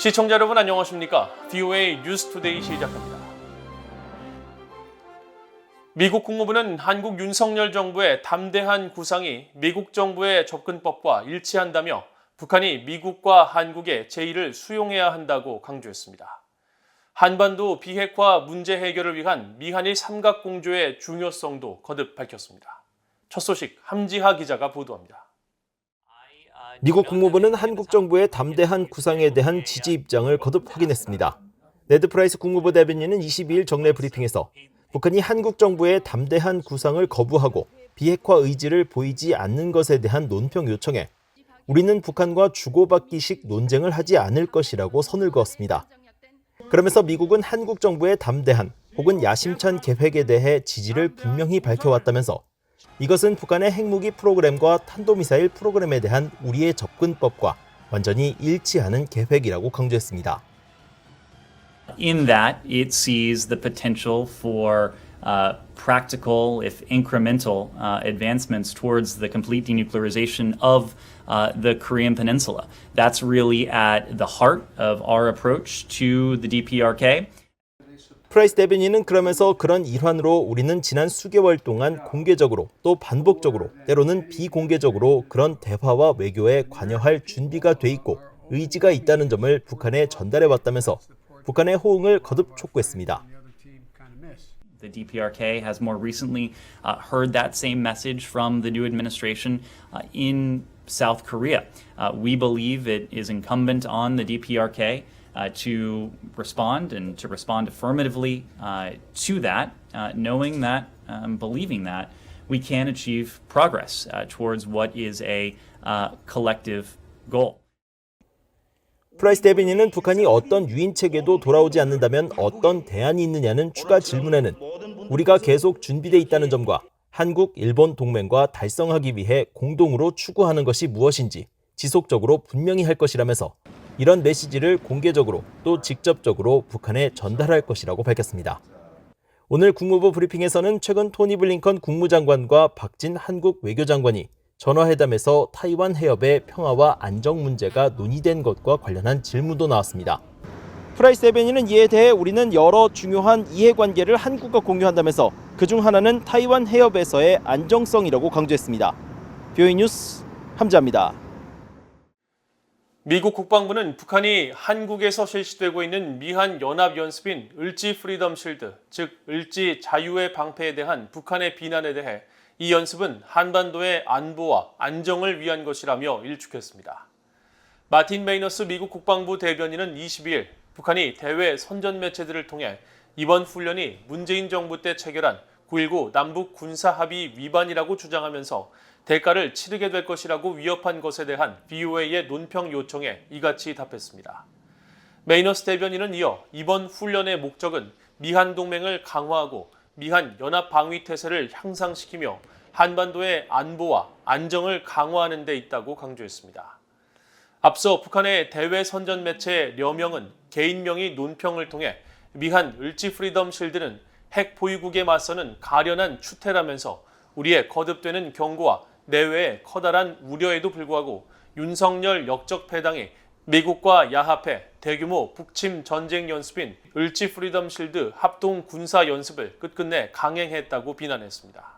시청자 여러분 안녕하십니까? VOA 뉴스투데이 시작합니다. 미국 국무부는 한국 윤석열 정부의 담대한 구상이 미국 정부의 접근법과 일치한다며 북한이 미국과 한국의 제의를 수용해야 한다고 강조했습니다. 한반도 비핵화 문제 해결을 위한 미한일 삼각공조의 중요성도 거듭 밝혔습니다. 첫 소식 함지하 기자가 보도합니다. 미국 국무부는 한국 정부의 담대한 구상에 대한 지지 입장을 거듭 확인했습니다. 네드 프라이스 국무부 대변인은 22일 정례 브리핑에서 북한이 한국 정부의 담대한 구상을 거부하고 비핵화 의지를 보이지 않는 것에 대한 논평 요청에 우리는 북한과 주고받기식 논쟁을 하지 않을 것이라고 선을 그었습니다. 그러면서 미국은 한국 정부의 담대한 혹은 야심찬 계획에 대해 지지를 분명히 밝혀왔다면서 이것은 북한의 핵무기 프로그램과 탄도미사일 프로그램에 대한 우리의 접근법과 완전히 일치하는 계획이라고 강조했습니다. In that, it sees the potential for practical, if incremental, advancements towards the complete denuclearization of the Korean Peninsula. That's really at the heart of our approach to the DPRK. 프라이스 대변인은 그러면서 그런 일환으로 우리는 지난 수개월 동안 공개적으로 또 반복적으로 때로는 비공개적으로 그런 대화와 외교에 관여할 준비가 돼 있고 의지가 있다는 점을 북한에 전달해왔다면서 북한의 호응을 거듭 촉구했습니다. The DPRK has more recently heard that same message from the new administration in South Korea. We believe it is incumbent on the DPRK to respond and to respond affirmatively to that, knowing that, believing that we can achieve progress towards what is a collective goal. 프라이스 대변인은 북한이 어떤 유인책에도 돌아오지 않는다면 어떤 대안이 있느냐는 추가 질문에는 우리가 계속 준비돼 있다는 점과 한국, 일본 동맹과 달성하기 위해 공동으로 추구하는 것이 무엇인지 지속적으로 분명히 할 것이라면서 이런 메시지를 공개적으로 또 직접적으로 북한에 전달할 것이라고 밝혔습니다. 오늘 국무부 브리핑에서는 최근 토니 블링컨 국무장관과 박진 한국 외교장관이 전화회담에서 타이완 해협의 평화와 안정 문제가 논의된 것과 관련한 질문도 나왔습니다. 프라이스 대변인은 이에 대해 우리는 여러 중요한 이해관계를 한국과 공유한다면서 그중 하나는 타이완 해협에서의 안정성이라고 강조했습니다. VOA 뉴스 함지하입니다. 미국 국방부는 북한이 한국에서 실시되고 있는 미한 연합 연습인 을지 프리덤 실드, 즉 을지 자유의 방패에 대한 북한의 비난에 대해 이 연습은 한반도의 안보와 안정을 위한 것이라며 일축했습니다. 마틴 메이너스 미국 국방부 대변인은 22일 북한이 대외 선전 매체들을 통해 이번 훈련이 문재인 정부 때 체결한 9.19 남북 군사합의 위반이라고 주장하면서 대가를 치르게 될 것이라고 위협한 것에 대한 VOA의 논평 요청에 이같이 답했습니다. 메이너스 대변인은 이어 이번 훈련의 목적은 미한 동맹을 강화하고 미한 연합 방위 태세를 향상시키며 한반도의 안보와 안정을 강화하는 데 있다고 강조했습니다. 앞서 북한의 대외 선전 매체 려명은 개인명의 논평을 통해 미한 을지 프리덤 실드는 핵 보유국에 맞서는 가련한 추태라면서 우리의 거듭되는 경고와 내외의 커다란 우려에도 불구하고 윤석열 역적 패당이 미국과 야합해 대규모 북침 전쟁 연습인 을지 프리덤 실드 합동 군사 연습을 끝끝내 강행했다고 비난했습니다.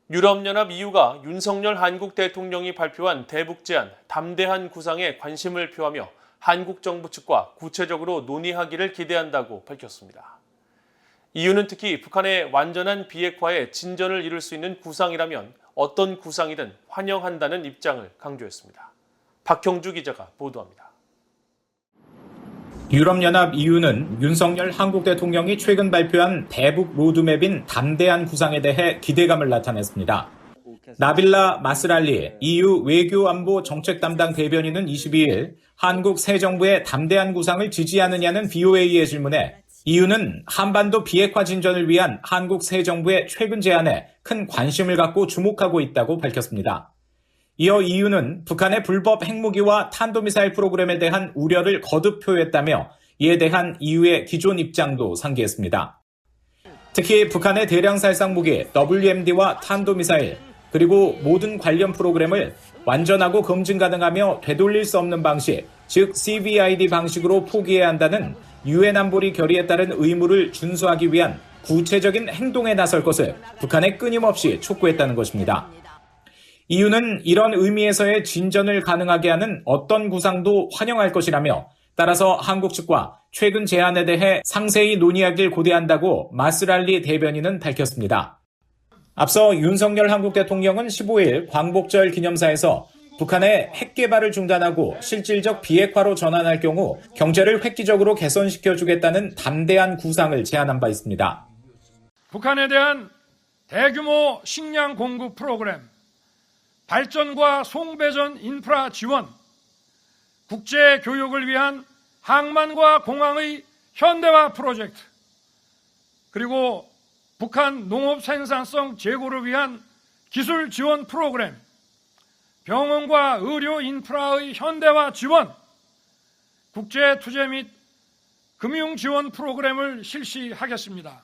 유럽연합 EU가 윤석열 한국 대통령이 발표한 대북 제안 담대한 구상에 관심을 표하며 한국 정부 측과 구체적으로 논의하기를 기대한다고 밝혔습니다. EU는 특히 북한의 완전한 비핵화에 진전을 이룰 수 있는 구상이라면 어떤 구상이든 환영한다는 입장을 강조했습니다. 박형주 기자가 보도합니다. 유럽연합 EU는 윤석열 한국 대통령이 최근 발표한 대북 로드맵인 담대한 구상에 대해 기대감을 나타냈습니다. 나빌라 마스랄리 EU 외교안보 정책 담당 대변인은 22일 한국 새 정부의 담대한 구상을 지지하느냐는 VOA의 질문에 EU는 한반도 비핵화 진전을 위한 한국 새 정부의 최근 제안에 큰 관심을 갖고 주목하고 있다고 밝혔습니다. 이어 EU는 북한의 불법 핵무기와 탄도미사일 프로그램에 대한 우려를 거듭 표했다며 이에 대한 EU의 기존 입장도 상기했습니다. 특히 북한의 대량 살상 무기 WMD와 탄도미사일 그리고 모든 관련 프로그램을 완전하고 검증 가능하며 되돌릴 수 없는 방식 즉 CVID 방식으로 포기해야 한다는 유엔 안보리 결의에 따른 의무를 준수하기 위한 구체적인 행동에 나설 것을 북한에 끊임없이 촉구했다는 것입니다. 이유는 이런 의미에서의 진전을 가능하게 하는 어떤 구상도 환영할 것이라며 따라서 한국 측과 최근 제안에 대해 상세히 논의하길 고대한다고 마스랄리 대변인은 밝혔습니다. 앞서 윤석열 한국 대통령은 15일 광복절 기념사에서 북한의 핵 개발을 중단하고 실질적 비핵화로 전환할 경우 경제를 획기적으로 개선시켜주겠다는 담대한 구상을 제안한 바 있습니다. 북한에 대한 대규모 식량 공급 프로그램, 발전과 송배전 인프라 지원, 국제 교육을 위한 항만과 공항의 현대화 프로젝트, 그리고 북한 농업 생산성 제고를 위한 기술 지원 프로그램, 병원과 의료 인프라의 현대화 지원, 국제 투자 및 금융 지원 프로그램을 실시하겠습니다.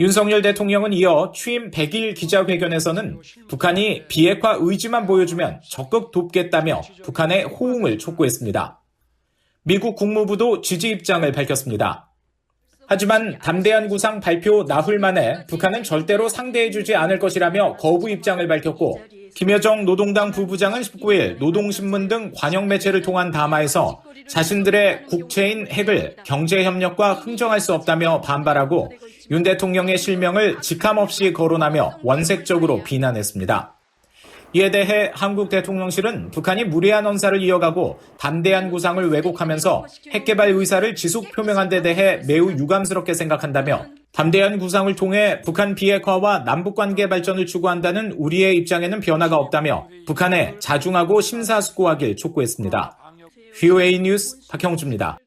윤석열 대통령은 이어 취임 100일 기자회견에서는 북한이 비핵화 의지만 보여주면 적극 돕겠다며 북한의 호응을 촉구했습니다. 미국 국무부도 지지 입장을 밝혔습니다. 하지만 담대한 구상 발표 나흘 만에 북한은 절대로 상대해주지 않을 것이라며 거부 입장을 밝혔고 김여정 노동당 부부장은 19일 노동신문 등 관영 매체를 통한 담화에서 자신들의 국채인 핵을 경제협력과 흥정할 수 없다며 반발하고 윤 대통령의 실명을 직함없이 거론하며 원색적으로 비난했습니다. 이에 대해 한국 대통령실은 북한이 무례한 언사를 이어가고 담대한 구상을 왜곡하면서 핵개발 의사를 지속 표명한 데 대해 매우 유감스럽게 생각한다며 담대한 구상을 통해 북한 비핵화와 남북관계 발전을 추구한다는 우리의 입장에는 변화가 없다며 북한에 자중하고 심사숙고하길 촉구했습니다. VOA 뉴스 박형주입니다.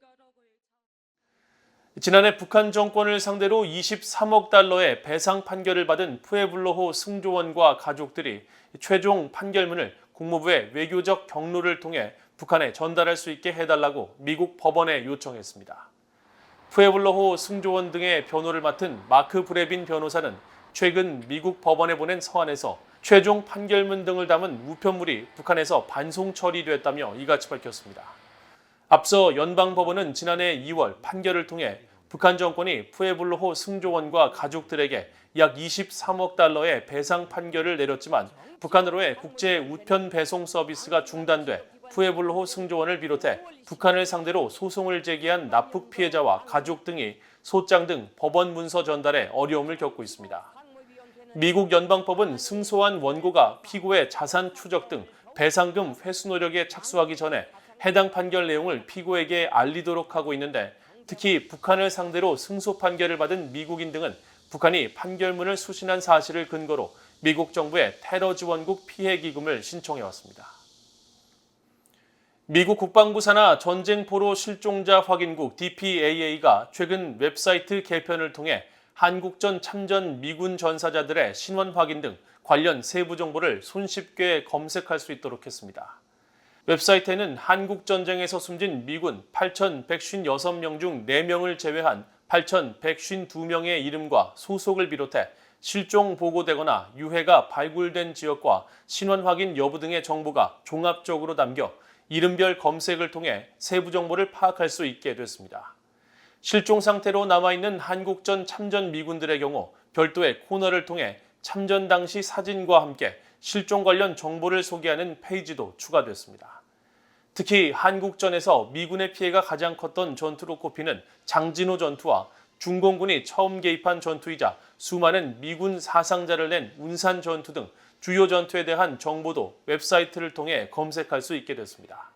지난해 북한 정권을 상대로 23억 달러의 배상 판결을 받은 푸에블로호 승조원과 가족들이 최종 판결문을 국무부의 외교적 경로를 통해 북한에 전달할 수 있게 해달라고 미국 법원에 요청했습니다. 푸에블로호 승조원 등의 변호를 맡은 마크 브레빈 변호사는 최근 미국 법원에 보낸 서한에서 최종 판결문 등을 담은 우편물이 북한에서 반송 처리됐다며 이같이 밝혔습니다. 앞서 연방법원은 지난해 2월 판결을 통해 북한 정권이 푸에블로호 승조원과 가족들에게 약 23억 달러의 배상 판결을 내렸지만 북한으로의 국제 우편 배송 서비스가 중단돼 푸에블로호 승조원을 비롯해 북한을 상대로 소송을 제기한 납북 피해자와 가족 등이 소장 등 법원 문서 전달에 어려움을 겪고 있습니다. 미국 연방법은 승소한 원고가 피고의 자산 추적 등 배상금 회수 노력에 착수하기 전에 해당 판결 내용을 피고에게 알리도록 하고 있는데 특히 북한을 상대로 승소 판결을 받은 미국인 등은 북한이 판결문을 수신한 사실을 근거로 미국 정부의 테러 지원국 피해 기금을 신청해왔습니다. 미국 국방부 산하 전쟁포로 실종자 확인국 DPAA가 최근 웹사이트 개편을 통해 한국전 참전 미군 전사자들의 신원 확인 등 관련 세부 정보를 손쉽게 검색할 수 있도록 했습니다. 웹사이트에는 한국전쟁에서 숨진 미군 8,156명 중 4명을 제외한 8,152명의 이름과 소속을 비롯해 실종 보고되거나 유해가 발굴된 지역과 신원 확인 여부 등의 정보가 종합적으로 담겨 이름별 검색을 통해 세부 정보를 파악할 수 있게 됐습니다. 실종 상태로 남아있는 한국전 참전 미군들의 경우 별도의 코너를 통해 참전 당시 사진과 함께 실종 관련 정보를 소개하는 페이지도 추가됐습니다. 특히 한국전에서 미군의 피해가 가장 컸던 전투로 꼽히는 장진호 전투와 중공군이 처음 개입한 전투이자 수많은 미군 사상자를 낸 운산 전투 등 주요 전투에 대한 정보도 웹사이트를 통해 검색할 수 있게 됐습니다.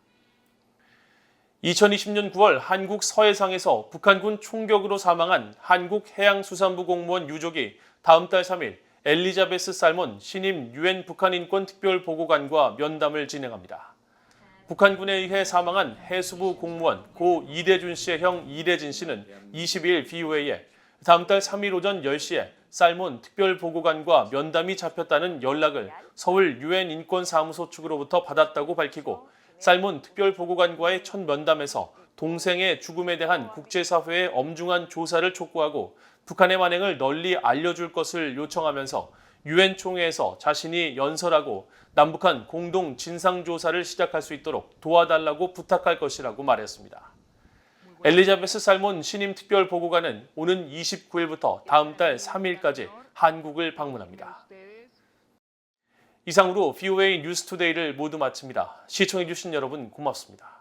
2020년 9월 한국 서해상에서 북한군 총격으로 사망한 한국해양수산부 공무원 유족이 다음 달 3일 엘리자베스 살몬 신임 유엔 북한인권특별보고관과 면담을 진행합니다. 북한군에 의해 사망한 해수부 공무원 고 이대준 씨의 형 이대진 씨는 22일 VOA에 다음 달 3일 오전 10시에 살몬 특별보고관과 면담이 잡혔다는 연락을 서울 유엔 인권사무소 측으로부터 받았다고 밝히고 살몬 특별보고관과의 첫 면담에서 동생의 죽음에 대한 국제사회의 엄중한 조사를 촉구하고 북한의 만행을 널리 알려줄 것을 요청하면서 유엔 총회에서 자신이 연설하고 남북한 공동 진상조사를 시작할 수 있도록 도와달라고 부탁할 것이라고 말했습니다. 엘리자베스 살몬 신임 특별보고관은 오는 29일부터 다음 달 3일까지 한국을 방문합니다. 이상으로 VOA 뉴스투데이를 모두 마칩니다. 시청해주신 여러분 고맙습니다.